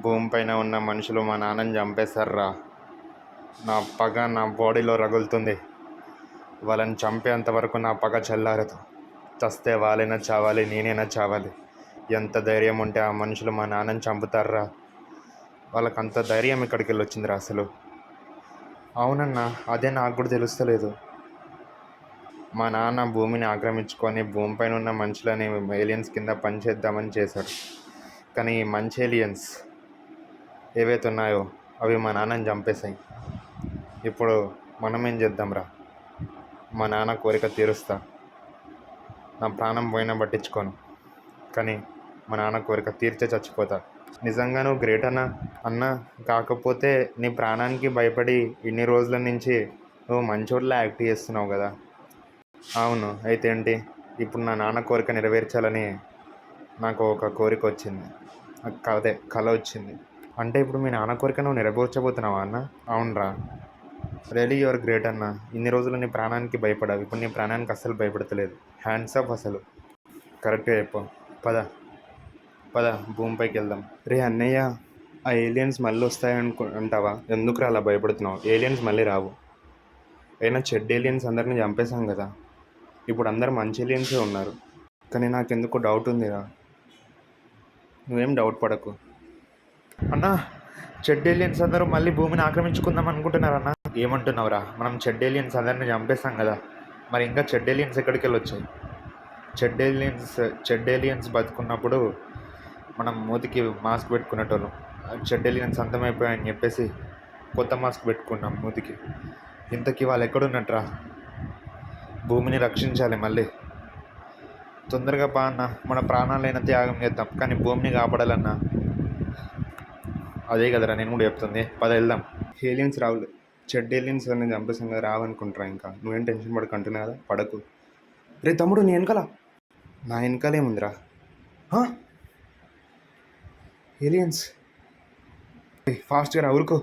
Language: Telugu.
భూమి పైన ఉన్న మనుషులు మా నాన్నని చంపేశారురా. నా పగ నా బాడీలో రగులుతుంది. వాళ్ళని చంపేంత వరకు నా పగ చల్లారదు. చస్తే వాళ్ళైనా చావాలి, నేనైనా చావాలి. ఎంత ధైర్యం ఉంటే ఆ మనుషులు మా నాన్నని చంపుతారా? వాళ్ళకంత ధైర్యం ఇక్కడికి వెళ్ళి వచ్చిందిరా అసలు. అవునన్నా, అదే నాకు కూడా తెలుస్తలేదు. మా నాన్న భూమిని ఆక్రమించుకొని భూమిపైన ఉన్న మనుషులని ఏలియన్స్ కింద పనిచేద్దామని చేశాడు. కానీ ఈ మంచి ఏలియన్స్ ఏవైతే ఉన్నాయో అవి మా నాన్నని చంపేశాయి. ఇప్పుడు మనం ఏం చేద్దాంరా? మా నాన్న కోరిక తీరుస్తా. నా ప్రాణం పోయినా పట్టించుకోను, కానీ మా నాన్న కోరిక తీర్చే చచ్చిపోతా. నిజంగా నువ్వు గ్రేట్ అన్నా. అన్నా, కాకపోతే నీ ప్రాణానికి భయపడి ఇన్ని రోజుల నుంచి నువ్వు మంచోట్లా యాక్ట్ చేస్తున్నావు కదా. అవును, అయితే ఏంటి? ఇప్పుడు నా నాన్న కోరిక నెరవేర్చాలని నాకు ఒక కోరిక వచ్చింది. అదే కళ వచ్చింది. అంటే ఇప్పుడు మీ నాన్న కోరిక నువ్వు నెరవేర్చబోతున్నావా అన్న? అవునరా. రియలీ యువర్ గ్రేట్ అన్న. ఇన్ని రోజులు నీ ప్రాణానికి భయపడావు, ఇప్పుడు నీ ప్రాణానికి అస్సలు భయపడతలేదు. హ్యాండ్స్ ఆఫ్ అసలు. కరెక్ట్గా చెప్పావు. పద పద భూమిపైకి వెళ్దాం. రే అన్నయ్య, ఆ ఏలియన్స్ మళ్ళీ అంటావా? ఎందుకురా అలా భయపడుతున్నావు? ఏలియన్స్ మళ్ళీ రావు. అయినా చెడ్డ ఏలియన్స్ అందరినీ చంపేశాం కదా. ఇప్పుడు అందరు మంచి ఏలియన్సే ఉన్నారు. కానీ నాకెందుకు డౌట్ ఉందిరా. నువ్వేం డౌట్ పడకు అన్నా. చెడ్డ ఏలియన్స్ అందరూ మళ్ళీ భూమిని ఆక్రమించుకుందాం అనుకుంటున్నారన్నా. ఏమంటున్నావురా? మనం చెడ్డ ఏలియన్స్ అందరినీ చంపేస్తాం కదా, మరి ఇంకా చెడ్డ ఏలియన్స్ ఎక్కడికి వెళ్ళొచ్చాయి? చెడ్డ ఏలియన్స్ బతుకున్నప్పుడు మనం మూతికి మాస్క్ పెట్టుకునేటోళ్ళం. చెడ్డ ఏలియన్స్ అంతమైపోయాయని చెప్పేసి కొత్త మాస్క్ పెట్టుకున్నాం మూతికి. ఇంతకీ వాళ్ళు ఎక్కడున్నట్రా? భూమిని రక్షించాలి మళ్ళీ. తొందరగా పా అన్న, మన ప్రాణాలైనా త్యాగం చేద్దాం, కానీ భూమిని కాపాడాలన్నా. అదే కదరా నేను కూడా చెప్తుంది. పద వెళ్దాం. ఏలియన్స్ రావులు, చెడ్డ ఏలియన్స్ అన్నీ చంపేసాం కదా, రావనుకుంటారా? ఇంకా నువ్వేం టెన్షన్ పడకంటున్నా కదా, పడకు. రే తమ్ముడు, నీ వెనకాల. నా వెనకాలేముందిరా? ఏలియన్స్ ఫాస్ట్గా రా, ఊరుకో.